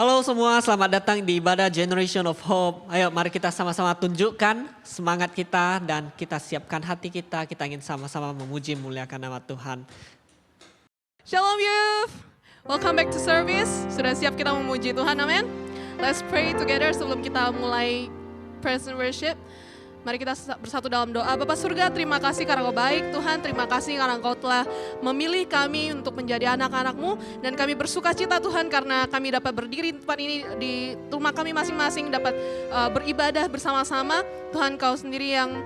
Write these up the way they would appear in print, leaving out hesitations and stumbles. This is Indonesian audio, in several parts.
Halo semua, selamat datang di ibadah Generation of Hope. Ayo mari kita sama-sama tunjukkan semangat kita dan kita siapkan hati kita. Kita ingin sama-sama memuji memuliakan nama Tuhan. Shalom youth, welcome back to service. Sudah siap kita memuji Tuhan, amin. Let's pray together sebelum kita mulai praise and worship. Mari kita bersatu dalam doa. Bapa surga, terima kasih karena Engkau baik. Tuhan, terima kasih karena Engkau telah memilih kami untuk menjadi anak-anak-Mu. Dan kami bersuka cita Tuhan karena kami dapat berdiri di tempat ini di rumah kami masing-masing. Dapat beribadah bersama-sama. Tuhan, Engkau sendiri yang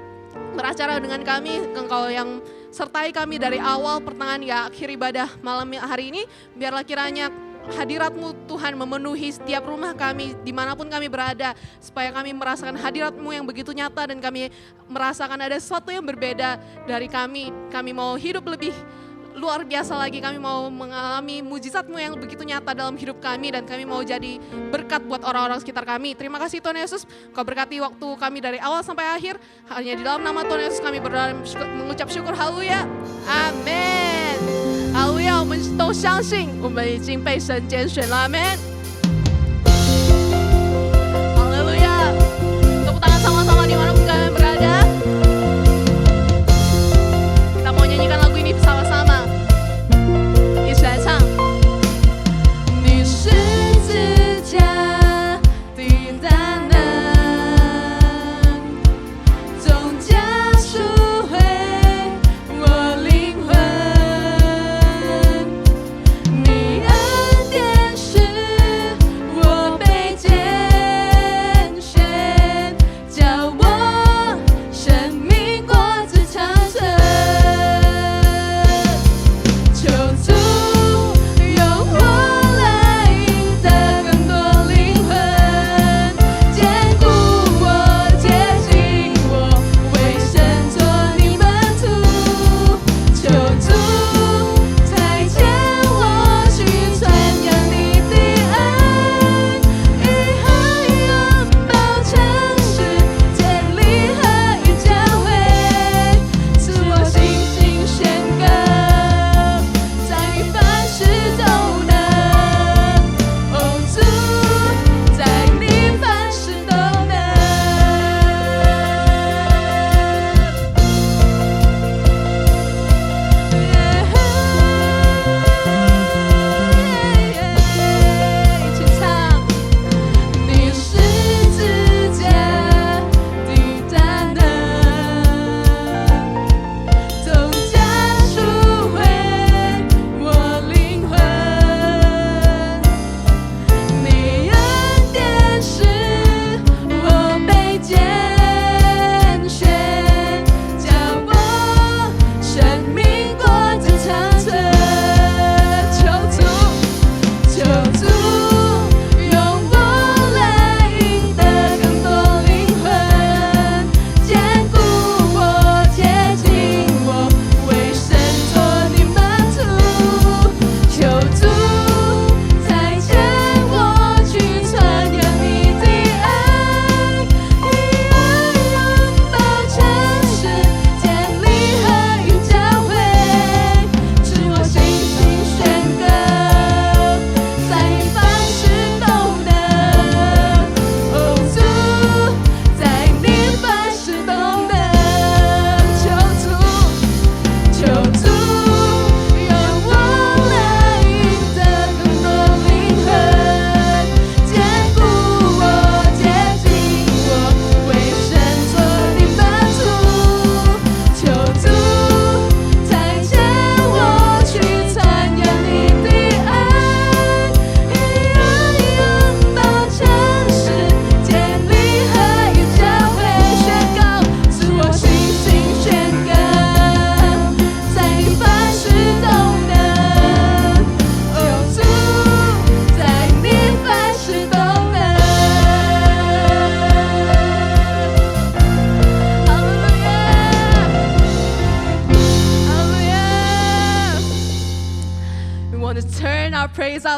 beracara dengan kami. Engkau yang sertai kami dari awal pertengahan ya akhir ibadah malam hari ini. Biarlah kiranya hadirat-Mu Tuhan memenuhi setiap rumah kami dimanapun kami berada. Supaya kami merasakan hadirat-Mu yang begitu nyata dan kami merasakan ada sesuatu yang berbeda dari kami. Kami mau hidup lebih luar biasa lagi, kami mau mengalami mujizat-Mu yang begitu nyata dalam hidup kami. Dan kami mau jadi berkat buat orang-orang sekitar kami. Terima kasih Tuhan Yesus, Kau berkati waktu kami dari awal sampai akhir. Hanya di dalam nama Tuhan Yesus kami berdoa dan mengucap syukur, haleluya, amin. 哈利路亚，我们都相信我们已经被神拣选了，阿们。哈利路亚，tepuk tangan sama-sama dimanapun kalian berada. Kita mau nyanyikan lagu ini bersama-sama. 一起来唱。你十字架的大能，总加赎回我灵魂。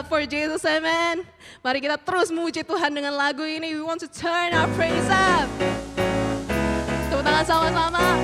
For Jesus, amen. Mari kita terus memuji Tuhan dengan lagu ini. We want to turn our praise up. Tepuk tangan sama-sama.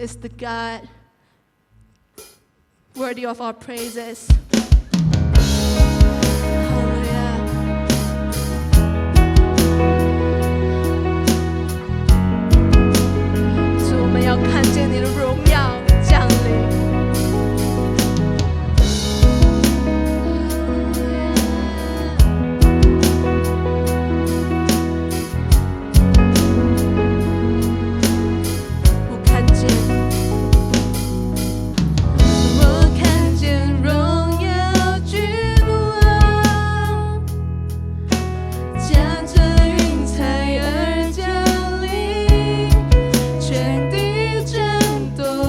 is the God worthy of our praises. Hallelujah. 主，我们要看见你的荣耀降临。全地震动。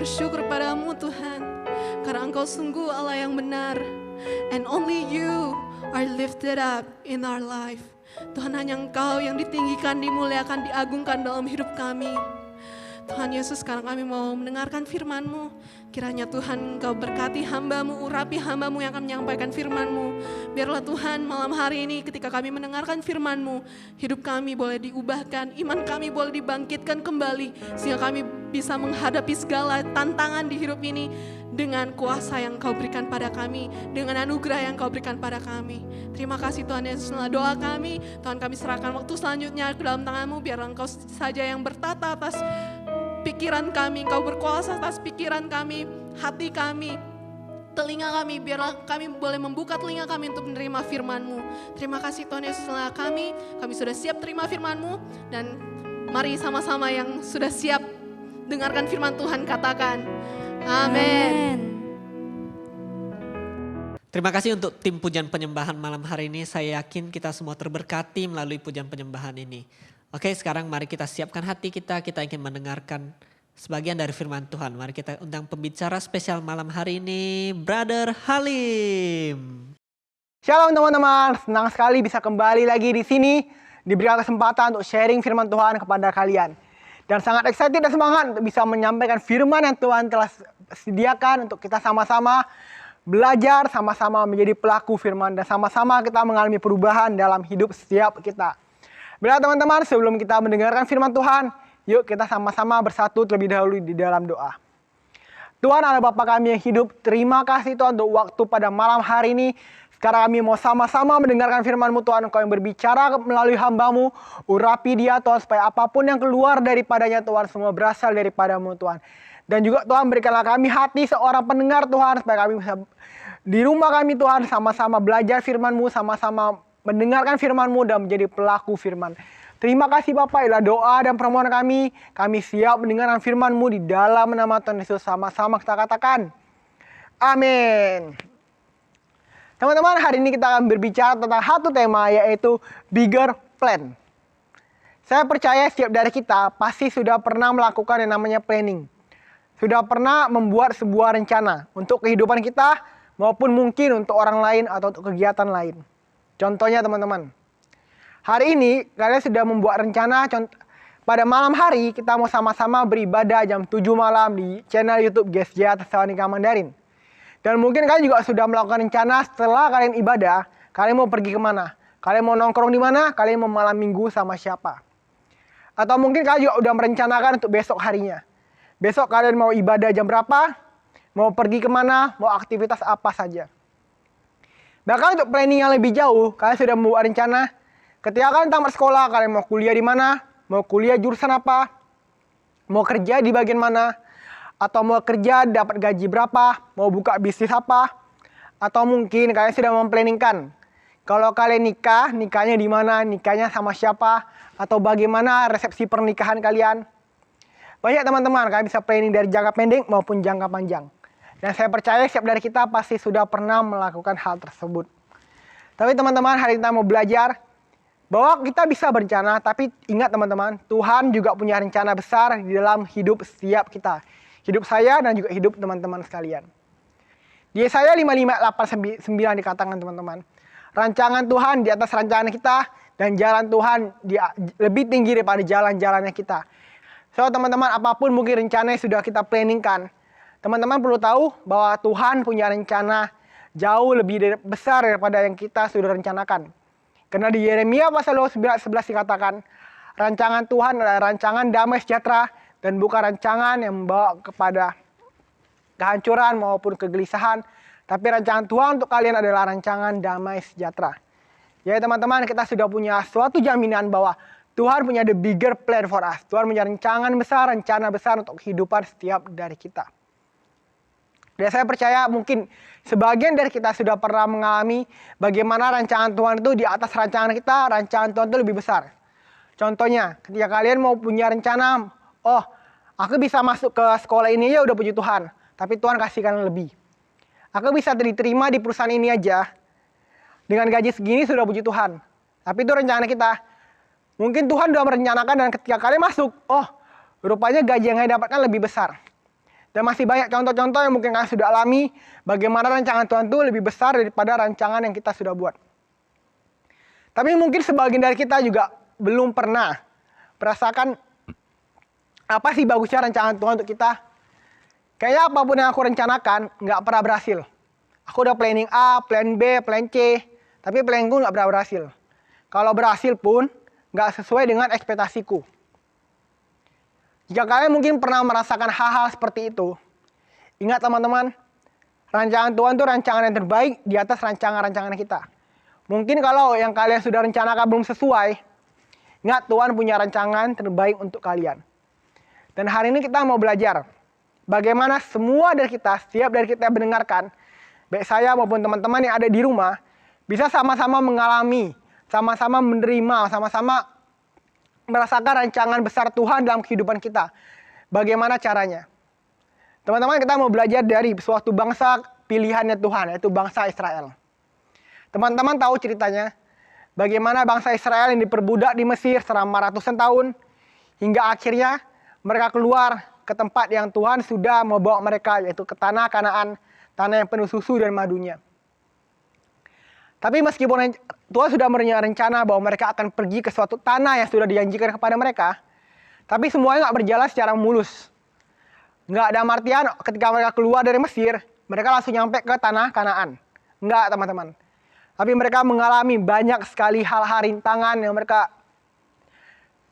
bersyukur padamu Tuhan, karena Engkau sungguh Allah yang benar. And only you are lifted up in our life. Tuhan, hanya Engkau yang ditinggikan, dimuliakan, diagungkan dalam hidup kami. Tuhan Yesus, sekarang kami mau mendengarkan firman-Mu. Kiranya Tuhan Engkau berkati hamba-Mu, urapi hamba-Mu yang akan menyampaikan firman-Mu. Biarlah Tuhan malam hari ini ketika kami mendengarkan firman-Mu, hidup kami boleh diubahkan, iman kami boleh dibangkitkan kembali, sehingga kami bisa menghadapi segala tantangan di hidup ini dengan kuasa yang Kau berikan pada kami, dengan anugerah yang Kau berikan pada kami. Terima kasih Tuhan Yesus, doa kami. Tuhan, kami serahkan waktu selanjutnya ke dalam tangan-Mu, biarlah Engkau saja yang bertata atas pikiran kami, Engkau berkuasa atas pikiran kami, hati kami, telinga kami, biarlah kami boleh membuka telinga kami untuk menerima firman-Mu. Terima kasih Tuhan Yesus, kami sudah siap terima firman-Mu, dan mari sama-sama yang sudah siap dengarkan firman Tuhan katakan, amin. Terima kasih untuk tim pujian penyembahan malam hari ini. Saya yakin kita semua terberkati melalui pujian penyembahan ini. Oke, sekarang mari kita siapkan hati kita ingin mendengarkan sebagian dari firman Tuhan. Mari kita undang pembicara spesial malam hari ini, Brother Halim. Shalom teman-teman, senang sekali bisa kembali lagi di sini, diberikan kesempatan untuk sharing firman Tuhan kepada kalian. Dan sangat excited dan semangat untuk bisa menyampaikan firman yang Tuhan telah sediakan untuk kita sama-sama belajar, sama-sama menjadi pelaku firman, dan sama-sama kita mengalami perubahan dalam hidup setiap kita. Baiklah teman-teman, sebelum kita mendengarkan firman Tuhan, yuk kita sama-sama bersatu terlebih dahulu di dalam doa. Tuhan Allah Bapa kami yang hidup, terima kasih Tuhan untuk waktu pada malam hari ini. Sekarang kami mau sama-sama mendengarkan firman-Mu Tuhan, Engkau yang berbicara melalui hamba-Mu, urapi dia Tuhan, supaya apapun yang keluar daripadanya Tuhan, semua berasal daripada-Mu Tuhan. Dan juga Tuhan berikanlah kami hati seorang pendengar Tuhan, supaya kami bisa di rumah kami Tuhan, sama-sama belajar firman-Mu, sama-sama mendengarkan firman-Mu dan menjadi pelaku firman. Terima kasih Bapak, ialah doa dan permohonan kami. Kami siap mendengarkan firman-Mu di dalam nama Tuhan Yesus, sama-sama kita katakan, amin. Teman-teman, hari ini kita akan berbicara tentang satu tema, yaitu bigger plan. Saya percaya setiap dari kita pasti sudah pernah melakukan yang namanya planning. Sudah pernah membuat sebuah rencana untuk kehidupan kita, maupun mungkin untuk orang lain atau untuk kegiatan lain. Contohnya teman-teman, hari ini kalian sudah membuat rencana, pada malam hari kita mau sama-sama beribadah jam 7 malam di channel YouTube GSJ Tesalonika Mandarin. Dan mungkin kalian juga sudah melakukan rencana setelah kalian ibadah, kalian mau pergi kemana? Kalian mau nongkrong di mana? Kalian mau malam minggu sama siapa? Atau mungkin kalian juga udah merencanakan untuk besok harinya. Besok kalian mau ibadah jam berapa? Mau pergi kemana? Mau aktivitas apa saja? Bahkan untuk planning yang lebih jauh, kalian sudah membuat rencana. Ketika kalian tamat sekolah, kalian mau kuliah di mana? Mau kuliah jurusan apa? Mau kerja di bagian mana? Atau mau kerja dapat gaji berapa? Mau buka bisnis apa? Atau mungkin kalian sudah memplanningkan. Kalau kalian nikah, nikahnya di mana? Nikahnya sama siapa? Atau bagaimana resepsi pernikahan kalian? Banyak teman-teman, kalian bisa planning dari jangka pendek maupun jangka panjang. Dan saya percaya setiap dari kita pasti sudah pernah melakukan hal tersebut. Tapi teman-teman, hari ini kita mau belajar bahwa kita bisa berencana, tapi ingat teman-teman, Tuhan juga punya rencana besar di dalam hidup setiap kita. Hidup saya dan juga hidup teman-teman sekalian. Di Yesaya 55:8-9 dikatakan teman-teman, rancangan Tuhan di atas rancangan kita, dan jalan Tuhan lebih tinggi daripada jalan-jalannya kita. So teman-teman, apapun mungkin rencana yang sudah kita planningkan, teman-teman perlu tahu bahwa Tuhan punya rencana jauh lebih besar daripada yang kita sudah rencanakan. Karena di Yeremia pasal 11 dikatakan, rancangan Tuhan adalah rancangan damai sejahtera dan bukan rancangan yang membawa kepada kehancuran maupun kegelisahan. Tapi rancangan Tuhan untuk kalian adalah rancangan damai sejahtera. Ya teman-teman, kita sudah punya suatu jaminan bahwa Tuhan punya the bigger plan for us. Tuhan punya rencana besar untuk kehidupan setiap dari kita. Dan saya percaya mungkin sebagian dari kita sudah pernah mengalami bagaimana rancangan Tuhan itu di atas rancangan kita, rancangan Tuhan itu lebih besar. Contohnya, ketika kalian mau punya rencana, oh aku bisa masuk ke sekolah ini aja udah puji Tuhan, tapi Tuhan kasihkan lebih. Aku bisa diterima di perusahaan ini aja, dengan gaji segini sudah puji Tuhan. Tapi itu rencana kita. Mungkin Tuhan sudah merencanakan dan ketika kalian masuk, oh rupanya gaji yang kalian dapatkan lebih besar. Dan masih banyak contoh-contoh yang mungkin kalian sudah alami, bagaimana rancangan Tuhan itu lebih besar daripada rancangan yang kita sudah buat. Tapi mungkin sebagian dari kita juga belum pernah merasakan apa sih bagusnya rancangan Tuhan untuk kita. Kayaknya apapun yang aku rencanakan nggak pernah berhasil. Aku udah planning A, plan B, plan C, tapi planningku nggak pernah berhasil. Kalau berhasil pun nggak sesuai dengan ekspektasiku. Jika kalian mungkin pernah merasakan hal-hal seperti itu, ingat teman-teman, rancangan Tuhan itu rancangan yang terbaik di atas rancangan-rancangan kita. Mungkin kalau yang kalian sudah rencanakan belum sesuai, ingat Tuhan punya rancangan terbaik untuk kalian. Dan hari ini kita mau belajar bagaimana semua dari kita, setiap dari kita yang mendengarkan, baik saya maupun teman-teman yang ada di rumah, bisa sama-sama mengalami, sama-sama menerima, sama-sama merasakan rancangan besar Tuhan dalam kehidupan kita. Bagaimana caranya? Teman-teman, kita mau belajar dari suatu bangsa pilihannya Tuhan, yaitu bangsa Israel. Teman-teman tahu ceritanya, bagaimana bangsa Israel yang diperbudak di Mesir selama ratusan tahun, hingga akhirnya mereka keluar ke tempat yang Tuhan sudah membawa mereka, yaitu ke tanah Kanaan, tanah yang penuh susu dan madunya. Tapi meskipun Tuhan sudah merencana bahwa mereka akan pergi ke suatu tanah yang sudah dijanjikan kepada mereka, tapi semuanya nggak berjalan secara mulus. Nggak ada artian ketika mereka keluar dari Mesir, mereka langsung nyampe ke tanah Kanaan. Nggak, teman-teman. Tapi mereka mengalami banyak sekali hal-hal rintangan yang mereka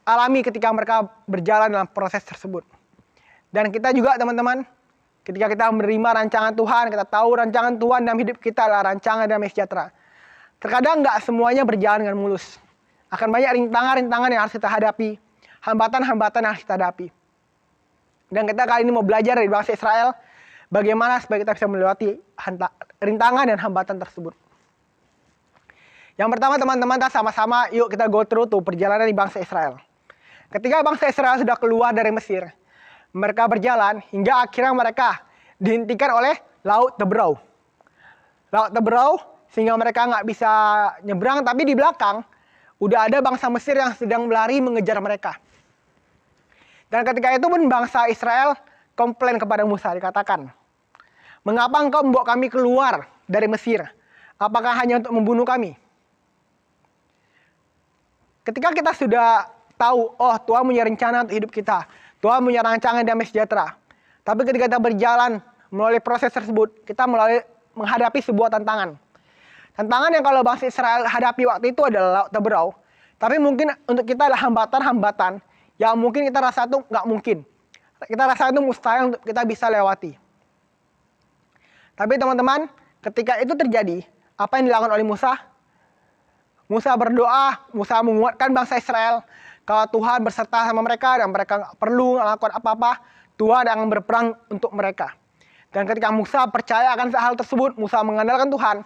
alami ketika mereka berjalan dalam proses tersebut. Dan kita juga, teman-teman, ketika kita menerima rancangan Tuhan, kita tahu rancangan Tuhan dalam hidup kita adalah rancangan damai sejahtera. Terkadang nggak semuanya berjalan dengan mulus. Akan banyak rintangan-rintangan yang harus kita hadapi, hambatan-hambatan yang harus kita hadapi. Dan kita kali ini mau belajar dari bangsa Israel, bagaimana supaya kita bisa melewati rintangan dan hambatan tersebut. Yang pertama, teman-teman, kita sama-sama yuk kita go through tuh perjalanan di bangsa Israel. Ketika bangsa Israel sudah keluar dari Mesir, mereka berjalan hingga akhirnya mereka dihentikan oleh Laut Teberau. Laut Teberau, sehingga mereka nggak bisa nyebrang, tapi di belakang udah ada bangsa Mesir yang sedang berlari mengejar mereka. Dan ketika itu pun bangsa Israel komplain kepada Musa, dikatakan, "Mengapa engkau membawa kami keluar dari Mesir? Apakah hanya untuk membunuh kami?" Ketika kita sudah tahu, oh Tuhan punya rencana untuk hidup kita, Tuhan punya rancangan damai sejahtera. Tapi ketika kita berjalan melalui proses tersebut, kita menghadapi sebuah tantangan. Tantangan yang kalau bangsa Israel hadapi waktu itu adalah Laut Teberau. Tapi mungkin untuk kita adalah hambatan-hambatan yang mungkin kita rasa itu nggak mungkin. Kita rasa itu mustahil untuk kita bisa lewati. Tapi teman-teman, ketika itu terjadi, apa yang dilakukan oleh Musa? Musa berdoa, Musa menguatkan bangsa Israel. Kalau Tuhan berserta sama mereka dan mereka nggak perlu melakukan apa-apa, Tuhan akan berperang untuk mereka. Dan ketika Musa percaya akan hal tersebut, Musa mengandalkan Tuhan.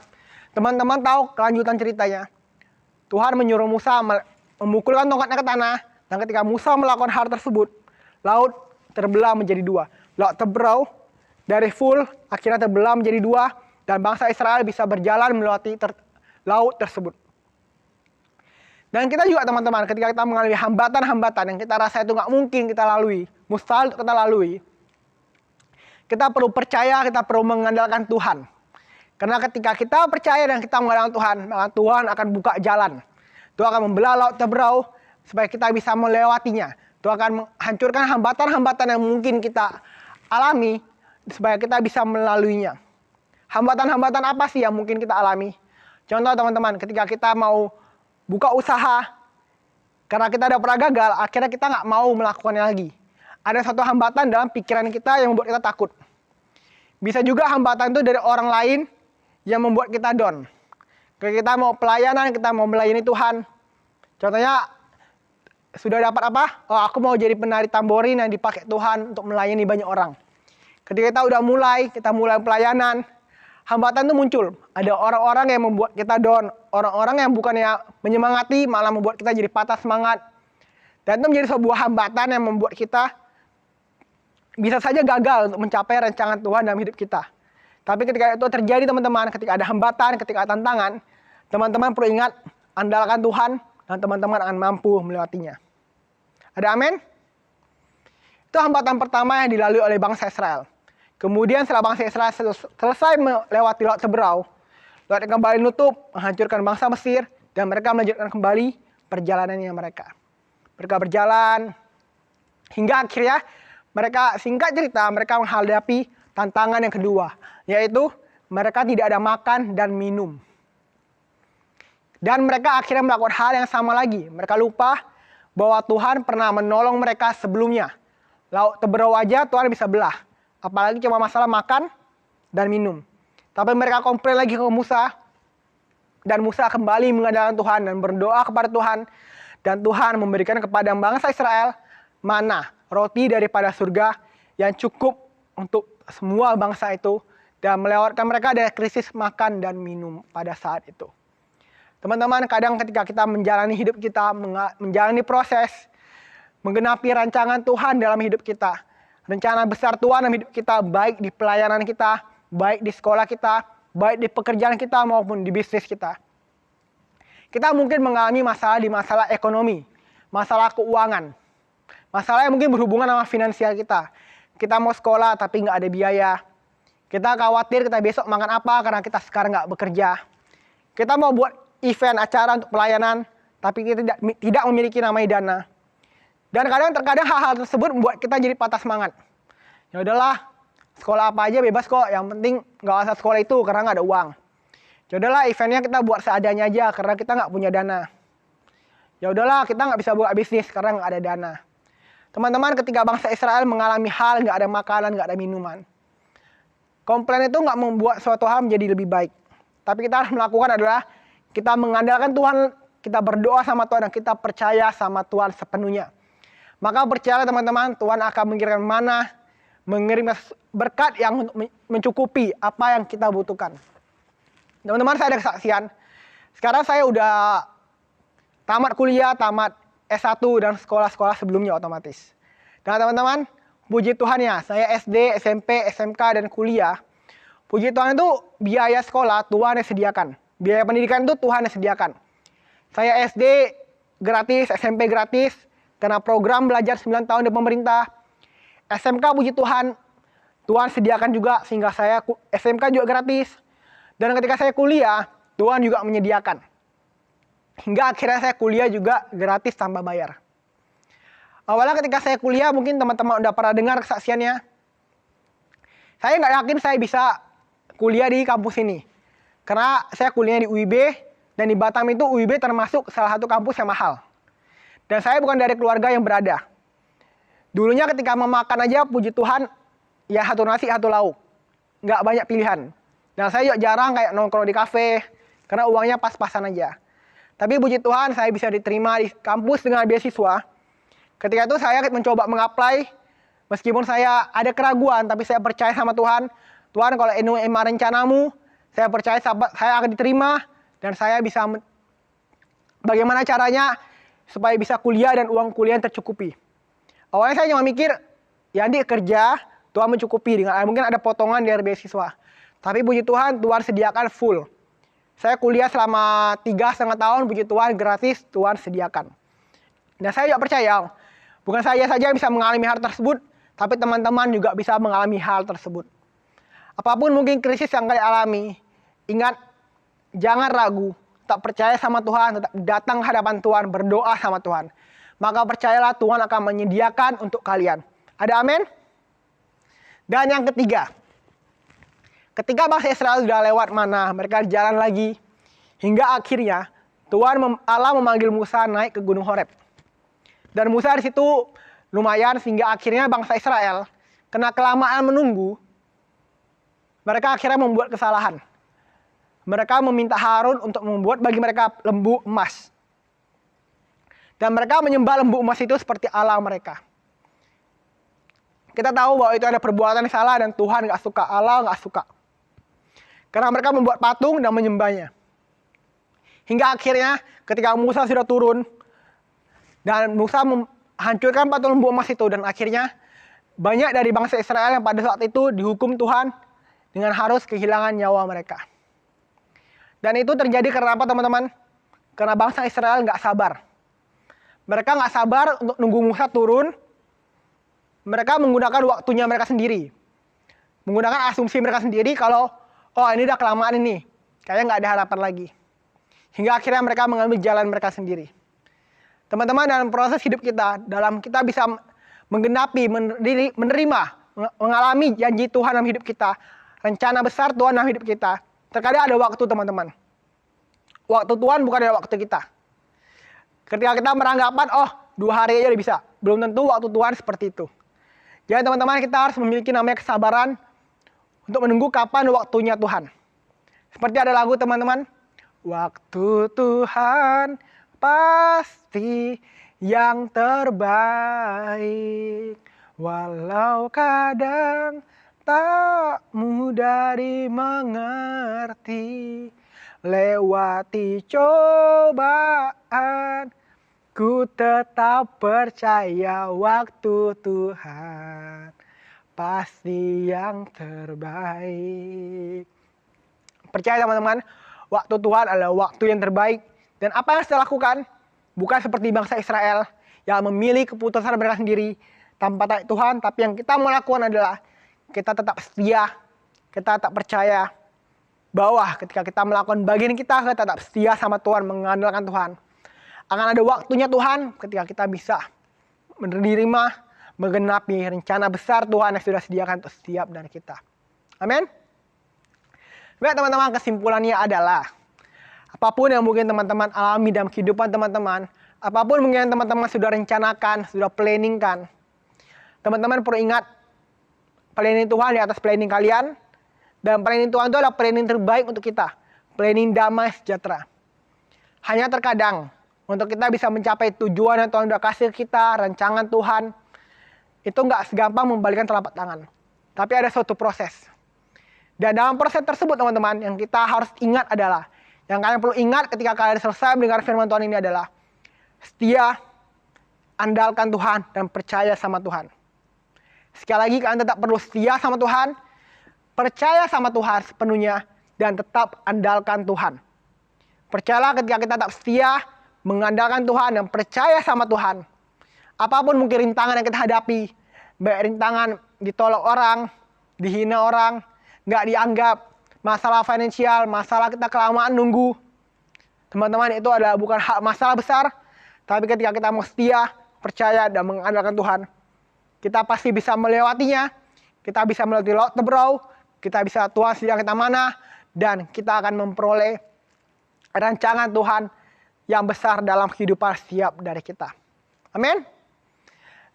Teman-teman tahu kelanjutan ceritanya. Tuhan menyuruh Musa memukulkan tongkatnya ke tanah. Dan ketika Musa melakukan hal tersebut, laut terbelah menjadi dua. Laut Teberau dari full akhirnya terbelah menjadi dua. Dan bangsa Israel bisa berjalan melewati laut tersebut. Dan kita juga, teman-teman, ketika kita mengalami hambatan-hambatan yang kita rasa itu nggak mungkin kita lalui, mustahil kita lalui, kita perlu percaya, kita perlu mengandalkan Tuhan. Karena ketika kita percaya dan kita mengandalkan Tuhan, maka Tuhan akan buka jalan. Tuhan akan membelah Laut Teberau supaya kita bisa melewatinya. Tuhan akan menghancurkan hambatan-hambatan yang mungkin kita alami supaya kita bisa melaluinya. Hambatan-hambatan apa sih yang mungkin kita alami? Contoh, teman-teman, ketika kita mau buka usaha, karena kita udah pernah gagal, akhirnya kita nggak mau melakukannya lagi. Ada satu hambatan dalam pikiran kita yang membuat kita takut. Bisa juga hambatan itu dari orang lain yang membuat kita down. Ketika kita mau pelayanan, kita mau melayani Tuhan. Contohnya, sudah dapat apa? Oh, aku mau jadi penari tamborin yang dipakai Tuhan untuk melayani banyak orang. Ketika kita udah kita mulai pelayanan, hambatan itu muncul. Ada orang-orang yang membuat kita down. Orang-orang yang bukannya menyemangati, malah membuat kita jadi patah semangat. Dan itu menjadi sebuah hambatan yang membuat kita bisa saja gagal untuk mencapai rancangan Tuhan dalam hidup kita. Tapi ketika itu terjadi, teman-teman, ketika ada hambatan, ketika ada tantangan, teman-teman perlu ingat, andalkan Tuhan, dan teman-teman akan mampu melewatinya. Ada amin? Itu hambatan pertama yang dilalui oleh bangsa Israel. Kemudian setelah bangsa Israel selesai melewati Laut Seberau, Laut kembali nutup, menghancurkan bangsa Mesir, dan mereka melanjutkan kembali perjalanannya mereka. Mereka berjalan hingga akhirnya mereka, singkat cerita, mereka menghadapi tantangan yang kedua, yaitu mereka tidak ada makan dan minum. Dan mereka akhirnya melakukan hal yang sama lagi. Mereka lupa bahwa Tuhan pernah menolong mereka sebelumnya. Laut Seberau aja Tuhan bisa belah. Apalagi cuma masalah makan dan minum. Tapi mereka komplain lagi ke Musa. Dan Musa kembali mengandalkan Tuhan dan berdoa kepada Tuhan. Dan Tuhan memberikan kepada bangsa Israel mana, roti daripada surga yang cukup untuk semua bangsa itu. Dan melewatkan mereka dari krisis makan dan minum pada saat itu. Teman-teman, kadang ketika kita menjalani hidup kita, menjalani proses, menggenapi rancangan Tuhan dalam hidup kita, rencana besar Tuhan dalam hidup kita, baik di pelayanan kita, baik di sekolah kita, baik di pekerjaan kita maupun di bisnis kita. Kita mungkin mengalami masalah di masalah ekonomi, masalah keuangan, masalah yang mungkin berhubungan sama finansial kita. Kita mau sekolah tapi nggak ada biaya. Kita khawatir kita besok makan apa karena kita sekarang nggak bekerja. Kita mau buat event acara untuk pelayanan, tapi kita tidak memiliki namanya dana. Dan terkadang hal-hal tersebut membuat kita jadi patah semangat. Ya udahlah, sekolah apa aja bebas kok, yang penting nggak usah sekolah itu karena nggak ada uang. Ya udahlah, eventnya kita buat seadanya aja karena kita nggak punya dana. Ya udahlah, kita nggak bisa buat bisnis karena nggak ada dana. Teman-teman, ketika bangsa Israel mengalami hal nggak ada makanan, nggak ada minuman, komplain itu nggak membuat suatu hal menjadi lebih baik. Tapi kita harus melakukan adalah kita mengandalkan Tuhan, kita berdoa sama Tuhan, dan kita percaya sama Tuhan sepenuhnya. Maka percaya teman-teman, Tuhan akan mengirimkan mana, mengirimkan berkat yang mencukupi apa yang kita butuhkan. Teman-teman, saya ada kesaksian. Sekarang saya udah tamat kuliah, tamat S1 dan sekolah-sekolah sebelumnya otomatis. Dan teman-teman, puji Tuhan ya, saya SD, SMP, SMK, dan kuliah. Puji Tuhan itu biaya sekolah Tuhan yang sediakan. Biaya pendidikan itu Tuhan yang sediakan. Saya SD gratis, SMP gratis, karena program belajar 9 tahun di pemerintah. SMK puji Tuhan, Tuhan sediakan juga sehingga saya SMK juga gratis. Dan ketika saya kuliah, Tuhan juga menyediakan. Hingga akhirnya saya kuliah juga gratis tanpa bayar. Awalnya ketika saya kuliah, mungkin teman-teman udah pernah dengar kesaksiannya. Saya nggak yakin saya bisa kuliah di kampus ini. Karena saya kuliah di UIB, dan di Batam itu UIB termasuk salah satu kampus yang mahal. Dan saya bukan dari keluarga yang berada. Dulunya ketika mau makan aja, puji Tuhan, ya satu nasi, satu lauk. Nggak banyak pilihan. Dan saya juga jarang kayak nongkrong di kafe, karena uangnya pas-pasan aja. Tapi puji Tuhan, saya bisa diterima di kampus dengan beasiswa. Ketika itu saya mencoba mengapply, meskipun saya ada keraguan, tapi saya percaya sama Tuhan. Tuhan, kalau ini emang rencanamu, saya percaya saya akan diterima, dan saya bisa bagaimana caranya supaya bisa kuliah dan uang kuliah yang tercukupi. Awalnya saya cuma mikir, ya nanti kerja, Tuhan mencukupi, dengan mungkin ada potongan dari beasiswa. Tapi puji Tuhan, Tuhan sediakan full. Saya kuliah selama 3,5 tahun, puji Tuhan gratis, Tuhan sediakan. Dan saya juga percaya, bukan saya saja yang bisa mengalami hal tersebut, tapi teman-teman juga bisa mengalami hal tersebut. Apapun mungkin krisis yang kalian alami, ingat, jangan ragu, tak percaya sama Tuhan, tetap datang ke hadapan Tuhan, berdoa sama Tuhan. Maka percayalah Tuhan akan menyediakan untuk kalian. Ada amin? Dan yang ketiga, ketika bangsa Israel sudah lewat mana, mereka jalan lagi, hingga akhirnya Allah memanggil Musa naik ke Gunung Horeb. Dan Musa di situ lumayan, sehingga akhirnya bangsa Israel kena kelamaan menunggu. Mereka akhirnya membuat kesalahan. Mereka meminta Harun untuk membuat bagi mereka lembu emas. Dan mereka menyembah lembu emas itu seperti Allah mereka. Kita tahu bahwa itu ada perbuatan yang salah dan Tuhan nggak suka, Allah nggak suka. Karena mereka membuat patung dan menyembahnya. Hingga akhirnya ketika Musa sudah turun, dan Musa menghancurkan patung lembu emas itu, dan akhirnya banyak dari bangsa Israel yang pada saat itu dihukum Tuhan dengan harus kehilangan nyawa mereka. Dan itu terjadi karena apa teman-teman? Karena bangsa Israel nggak sabar. Mereka nggak sabar untuk nunggu Musa turun. Mereka menggunakan waktunya mereka sendiri. menggunakan asumsi mereka sendiri kalau, oh ini udah kelamaan ini, kayaknya nggak ada harapan lagi. Hingga akhirnya mereka mengambil jalan mereka sendiri. Teman-teman, dalam proses hidup kita, dalam kita bisa menggenapi, menerima, mengalami janji Tuhan dalam hidup kita, rencana besar Tuhan dalam hidup kita, terkadang ada waktu teman-teman. Waktu Tuhan bukan ada waktu kita. Ketika kita beranggapan, oh 2 hari aja udah bisa. Belum tentu waktu Tuhan seperti itu. Jadi teman-teman, kita harus memiliki namanya kesabaran untuk menunggu kapan waktunya Tuhan. Seperti ada lagu teman-teman. Waktu Tuhan pasti yang terbaik. Walau kadang tak mudah dimengerti. Lewati cobaan, ku tetap percaya waktu Tuhan pasti yang terbaik. Percaya teman-teman, waktu Tuhan adalah waktu yang terbaik. Dan apa yang saya lakukan bukan seperti bangsa Israel yang memilih keputusan mereka sendiri tanpa tahu Tuhan. Tapi yang kita mau lakukan adalah kita tetap setia, kita tetap percaya bahwa ketika kita melakukan bagian kita tetap setia sama Tuhan, mengandalkan Tuhan. Akan ada waktunya Tuhan ketika kita bisa menerima, menggenapi rencana besar Tuhan yang sudah sediakan untuk setiap dari kita. Amin. Baik teman-teman, kesimpulannya adalah apapun yang mungkin teman-teman alami dalam kehidupan teman-teman, apapun mungkin yang teman-teman sudah rencanakan, sudah planningkan, teman-teman perlu ingat planning Tuhan di atas planning kalian. Dan planning Tuhan itu adalah planning terbaik untuk kita. Planning damai sejahtera. Hanya terkadang untuk kita bisa mencapai tujuan yang Tuhan sudah kasih kita, rancangan Tuhan, itu nggak segampang membalikkan telapak tangan. Tapi ada suatu proses. Dan dalam proses tersebut teman-teman, yang kita harus ingat adalah, yang kalian perlu ingat ketika kalian selesai mendengar firman Tuhan ini adalah, setia, andalkan Tuhan, dan percaya sama Tuhan. Sekali lagi kalian tetap perlu setia sama Tuhan, percaya sama Tuhan sepenuhnya, dan tetap andalkan Tuhan. Percayalah ketika kita tetap setia, mengandalkan Tuhan, dan percaya sama Tuhan. Apapun mungkin rintangan yang kita hadapi, baik rintangan ditolak orang, dihina orang, nggak dianggap, masalah finansial, masalah kita kelamaan nunggu. Teman-teman, itu adalah bukan masalah besar, tapi ketika kita mau setia, percaya, dan mengandalkan Tuhan, kita pasti bisa melewatinya. Kita bisa melewati laut Tebrau, kita bisa Tuhan sediakan kita mana, dan kita akan memperoleh rancangan Tuhan yang besar dalam kehidupan setiap dari kita. Amin.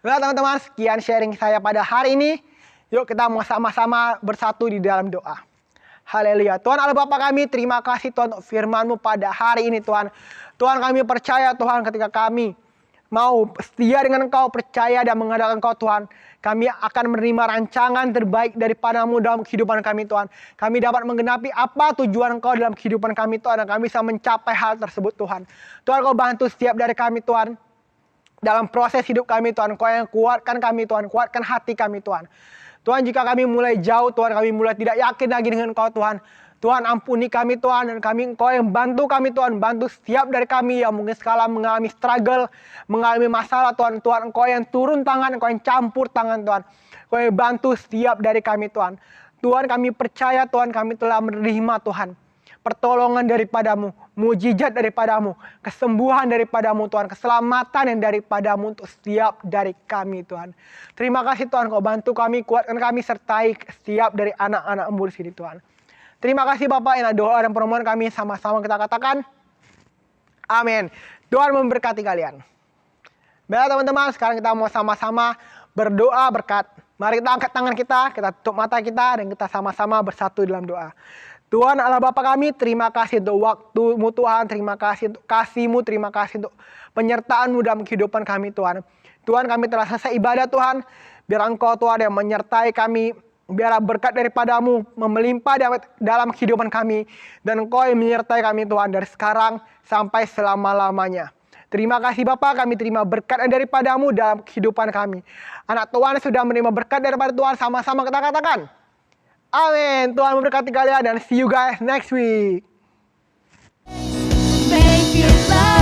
Baiklah teman-teman, sekian sharing saya pada hari ini. Yuk kita mau sama-sama bersatu di dalam doa. Haleluya. Tuhan Allah Bapa kami, terima kasih Tuhan untuk firman-Mu pada hari ini Tuhan. Tuhan, kami percaya Tuhan ketika kami mau setia dengan Engkau, percaya dan mengandalkan Engkau Tuhan, kami akan menerima rancangan terbaik daripada-Mu dalam kehidupan kami Tuhan. Kami dapat menggenapi apa tujuan Engkau dalam kehidupan kami Tuhan, dan kami bisa mencapai hal tersebut Tuhan. Tuhan, Kau bantu setiap dari kami Tuhan, dalam proses hidup kami Tuhan. Kau yang kuatkan kami Tuhan, kuatkan hati kami Tuhan. Tuhan, jika kami mulai jauh Tuhan, kami mulai tidak yakin lagi dengan Engkau Tuhan, Tuhan ampuni kami Tuhan, dan kami Engkau yang bantu kami Tuhan, bantu setiap dari kami yang mungkin sekala mengalami struggle, mengalami masalah Tuhan. Tuhan, Engkau yang turun tangan, Engkau yang campur tangan Tuhan, Engkau yang bantu setiap dari kami Tuhan. Tuhan, kami percaya Tuhan, kami telah menerima Tuhan pertolongan daripada-Mu, mujizat daripada-Mu, kesembuhan daripada-Mu Tuhan, keselamatan yang daripada-Mu untuk setiap dari kami Tuhan. Terima kasih Tuhan, Kau bantu kami, kuatkan kami, sertai setiap dari anak-anak-Mu di sini Tuhan. Terima kasih Bapak, inilah doa dan permohonan kami, sama-sama kita katakan amin. Tuhan memberkati kalian. Baiklah teman-teman, sekarang kita mau sama-sama berdoa berkat. Mari kita angkat tangan kita tutup mata kita, dan kita sama-sama bersatu dalam doa. Tuhan Allah Bapa kami, terima kasih untuk waktu-Mu Tuhan, terima kasih untuk kasih-Mu, terima kasih untuk penyertaan-Mu dalam kehidupan kami Tuhan. Tuhan, kami telah selesai ibadah Tuhan, biar Engkau Tuhan yang menyertai kami, biar berkat daripada-Mu melimpah dalam kehidupan kami, dan Engkau yang menyertai kami Tuhan dari sekarang sampai selama-lamanya. Terima kasih Bapa, kami terima berkat daripada-Mu dalam kehidupan kami. Anak Tuhan sudah menerima berkat daripada Tuhan, sama-sama kita katakan amin. Tuhan memberkati kalian, dan see you guys next week. Make it love.